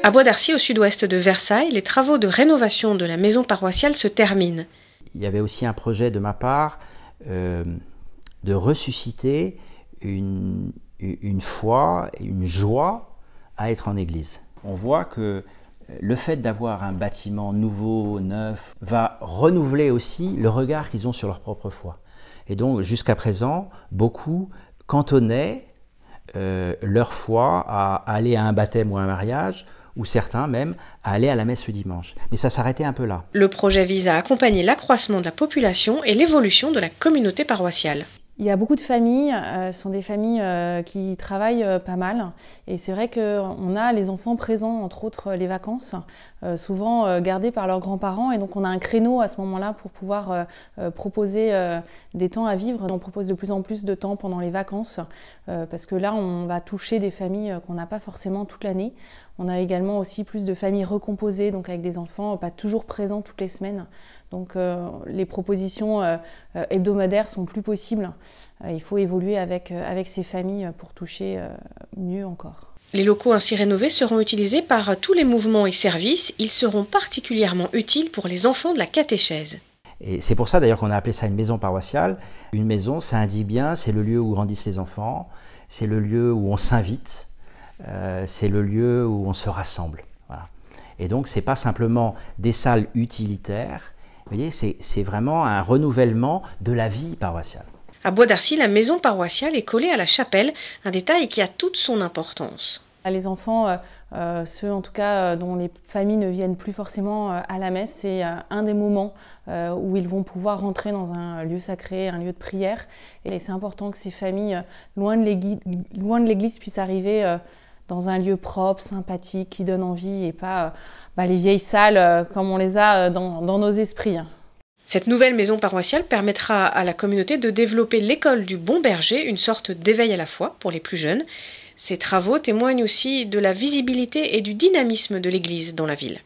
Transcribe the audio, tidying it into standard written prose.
À Bois d'Arcy, au sud-ouest de Versailles, les travaux de rénovation de la maison paroissiale se terminent. Il y avait aussi un projet de ma part de ressusciter une foi, une joie à être en église. On voit que le fait d'avoir un bâtiment nouveau, neuf, va renouveler aussi le regard qu'ils ont sur leur propre foi. Et donc, jusqu'à présent, beaucoup cantonnaient leur foi à aller à un baptême ou à un mariage, ou certains même à aller à la messe le dimanche. Mais ça s'arrêtait un peu là. Le projet vise à accompagner l'accroissement de la population et l'évolution de la communauté paroissiale. Il y a beaucoup de familles, ce sont des familles qui travaillent pas mal, et c'est vrai qu'on a les enfants présents, entre autres les vacances, souvent gardés par leurs grands-parents, et donc on a un créneau à ce moment-là pour pouvoir proposer des temps à vivre. On propose de plus en plus de temps pendant les vacances, parce que là on va toucher des familles qu'on n'a pas forcément toute l'année. On a également aussi plus de familles recomposées, donc avec des enfants pas toujours présents toutes les semaines. Donc les propositions hebdomadaires sont plus possibles. Il faut évoluer avec ces familles pour toucher mieux encore. Les locaux ainsi rénovés seront utilisés par tous les mouvements et services. Ils seront particulièrement utiles pour les enfants de la catéchèse. Et c'est pour ça d'ailleurs qu'on a appelé ça une maison paroissiale. Une maison, ça indique bien, c'est le lieu où grandissent les enfants, c'est le lieu où on s'invite, c'est le lieu où on se rassemble. Voilà. Et donc c'est pas simplement des salles utilitaires, vous voyez, c'est vraiment un renouvellement de la vie paroissiale. À Bois d'Arcy, la maison paroissiale est collée à la chapelle, un détail qui a toute son importance. Les enfants, ceux en tout cas dont les familles ne viennent plus forcément à la messe, c'est un des moments où ils vont pouvoir rentrer dans un lieu sacré, un lieu de prière. Et c'est important que ces familles, loin de l'église, puissent arriver dans un lieu propre, sympathique, qui donne envie, et pas les vieilles salles comme on les a dans nos esprits. Cette nouvelle maison paroissiale permettra à la communauté de développer l'école du bon berger, une sorte d'éveil à la foi pour les plus jeunes. Ces travaux témoignent aussi de la visibilité et du dynamisme de l'église dans la ville.